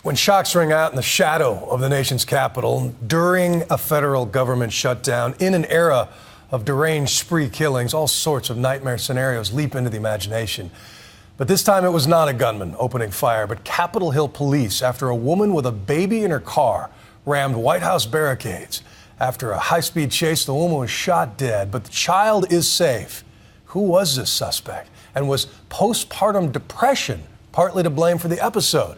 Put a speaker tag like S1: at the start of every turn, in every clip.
S1: When shocks ring out in the shadow of the nation's capital during a federal government shutdown, in an era of deranged spree killings, all sorts of nightmare scenarios leap into the imagination. But this time it was not a gunman opening fire, but Capitol Hill police after a woman with a baby in her car rammed White House barricades. After a high-speed chase, the woman was shot dead, but the child is safe. Who was this suspect? And was postpartum depression partly to blame for the episode?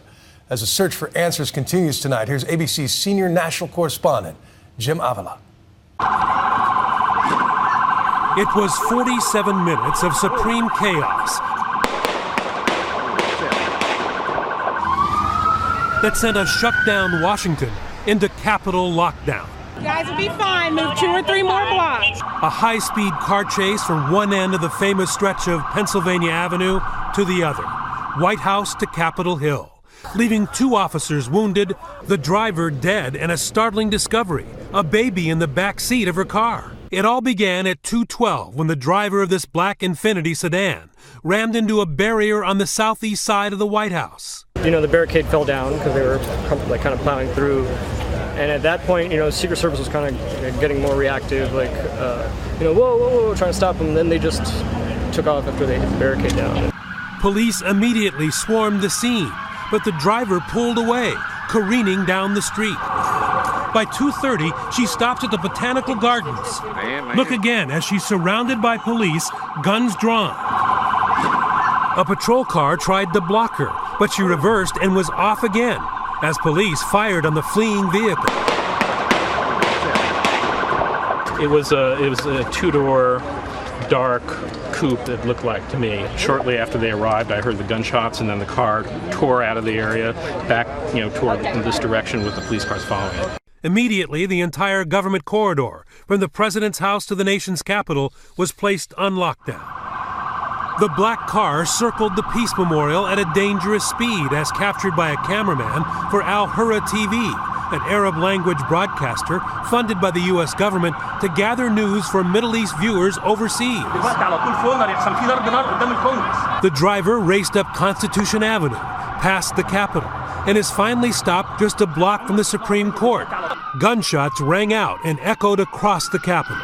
S1: As the search for answers continues tonight, here's ABC's senior national correspondent, Jim Avila.
S2: It was 47 minutes of supreme chaos that sent a shut-down Washington into Capitol lockdown.
S3: You guys will be fine. Move 2 or 3 more blocks.
S2: A high-speed car chase from one end of the famous stretch of Pennsylvania Avenue to the other, White House to Capitol Hill, leaving 2 officers wounded, the driver dead, and a startling discovery, a baby in the back seat of her car. It all began at 2:12 when the driver of this black Infiniti sedan rammed into a barrier on the southeast side of the White House.
S4: The barricade fell down because they were kind of plowing through. And at that point, Secret Service was kind of getting more reactive, whoa, trying to stop them. And then they just took off after they hit the barricade down.
S2: Police immediately swarmed the scene, but the driver pulled away, careening down the street. By 2:30, she stopped at the Botanical Gardens. Look again as she's surrounded by police, guns drawn. A patrol car tried to block her, but she reversed and was off again as police fired on the fleeing vehicle.
S5: It was a 2-door dark coupe, it looked like to me. Shortly after they arrived, I heard the gunshots, and then the car tore out of the area back, toward in this direction with the police cars following it.
S2: Immediately, the entire government corridor, from the president's house to the nation's capital, was placed on lockdown. The black car circled the Peace Memorial at a dangerous speed, as captured by a cameraman for Al Hurra TV, an Arab-language broadcaster funded by the U.S. government to gather news for Middle East viewers overseas. The driver raced up Constitution Avenue, past the Capitol, and is finally stopped just a block from the Supreme Court. Gunshots rang out and echoed across the Capitol.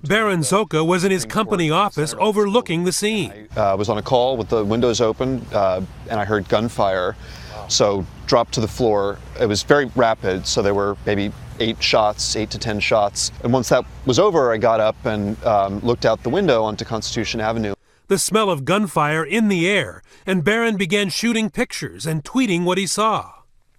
S2: Baron Zoka was in his company office overlooking the scene.
S6: I was on a call with the windows open, and I heard gunfire. So dropped to the floor. It was very rapid, so there were maybe 8 to 10 shots. And once that was over, I got up and looked out the window onto Constitution Avenue.
S2: The smell of gunfire in the air, and Barron began shooting pictures and tweeting what he saw.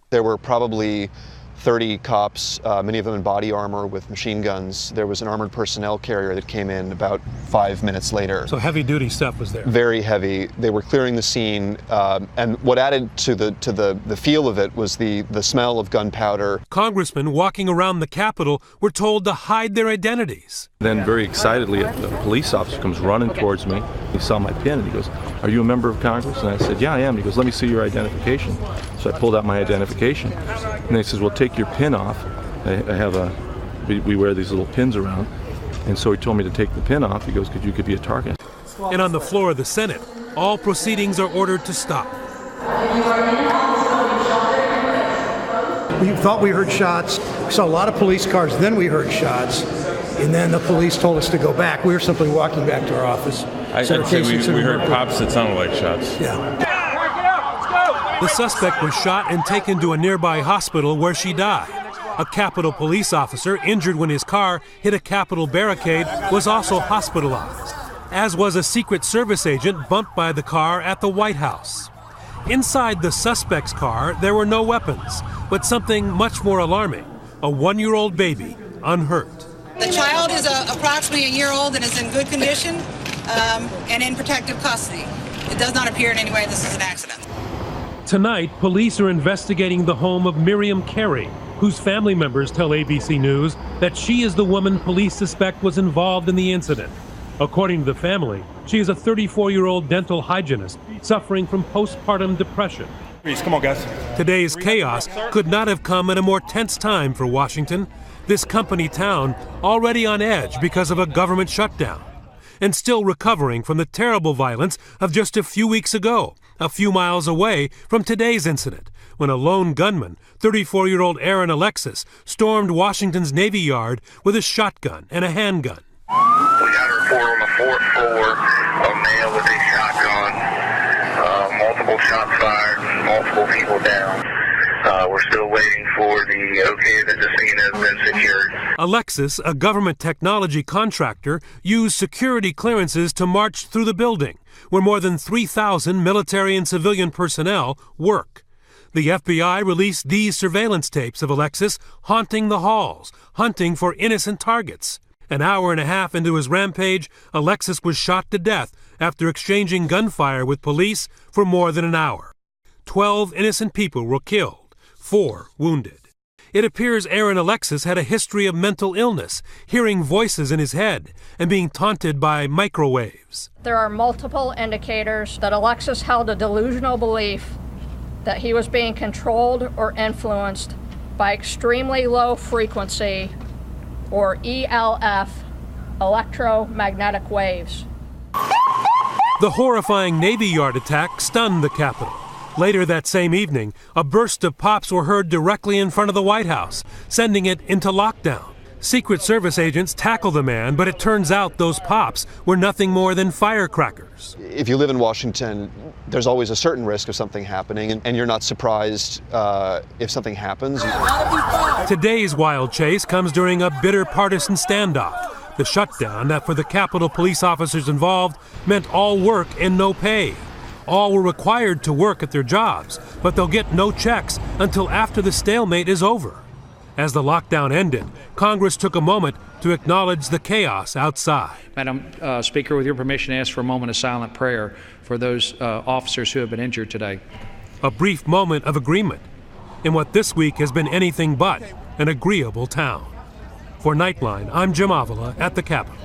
S6: There were probably 30 cops, many of them in body armor with machine guns. There was an armored personnel carrier that came in about 5 minutes later.
S2: So heavy-duty stuff was there.
S6: Very heavy. They were clearing the scene, and what added to the feel of it was the smell of gunpowder.
S2: Congressmen walking around the Capitol were told to hide their identities.
S7: Then very excitedly, a police officer comes running towards me. He saw my pin and he goes, "Are you a member of Congress?" And I said, "Yeah, I am." He goes, "Let me see your identification." So I pulled out my identification. And he says, "Well, take your pin off." I have we wear these little pins around. And so he told me to take the pin off. He goes, "Because you could be a target."
S2: And on the floor of the Senate, all proceedings are ordered to stop.
S8: We thought we heard shots. We saw a lot of police cars. Then we heard shots. And then the police told us to go back. We were simply walking back to our office.
S9: I'd say we heard pops that sounded like shots.
S8: Yeah.
S2: The suspect was shot and taken to a nearby hospital where she died. A Capitol police officer, injured when his car hit a Capitol barricade, was also hospitalized, as was a Secret Service agent bumped by the car at the White House. Inside the suspect's car, there were no weapons, but something much more alarming, a 1-year-old baby, unhurt.
S10: The child is approximately a year old and is in good condition and in protective custody. It does not appear in any way this is an accident.
S2: Tonight, police are investigating the home of Miriam Carey, whose family members tell ABC News that she is the woman police suspect was involved in the incident. According to the family, she is a 34-year-old dental hygienist suffering from postpartum depression.
S9: Come on, guys.
S2: Today's chaos could not have come at a more tense time for Washington, this company town already on edge because of a government shutdown, and still recovering from the terrible violence of just a few weeks ago, a few miles away from today's incident, when a lone gunman, 34-year-old Aaron Alexis, stormed Washington's Navy Yard with a shotgun and a handgun.
S11: We got a report on the 4th floor, a male with a shotgun, multiple shots fired, multiple people down. We're still waiting for the okay that the scene has been secured.
S2: Alexis, a government technology contractor, used security clearances to march through the building, where more than 3,000 military and civilian personnel work. The FBI released these surveillance tapes of Alexis haunting the halls, hunting for innocent targets. An hour and a half into his rampage, Alexis was shot to death after exchanging gunfire with police for more than an hour. 12 innocent people were killed, 4 wounded. It appears Aaron Alexis had a history of mental illness, hearing voices in his head, and being taunted by microwaves.
S12: There are multiple indicators that Alexis held a delusional belief that he was being controlled or influenced by extremely low frequency, or ELF, electromagnetic waves.
S2: The horrifying Navy Yard attack stunned the Capitol. Later that same evening, a burst of pops were heard directly in front of the White House, sending it into lockdown. Secret Service agents tackled the man, but it turns out those pops were nothing more than firecrackers.
S6: If you live in Washington, there's always a certain risk of something happening, and you're not surprised if something happens.
S2: Today's wild chase comes during a bitter partisan standoff. The shutdown that for the Capitol police officers involved meant all work and no pay. All were required to work at their jobs, but they'll get no checks until after the stalemate is over. As the lockdown ended, Congress took a moment to acknowledge the chaos outside.
S13: Madam Speaker, with your permission, I ask for a moment of silent prayer for those officers who have been injured today.
S2: A brief moment of agreement in what this week has been anything but an agreeable town. For Nightline, I'm Jim Avila at the Capitol.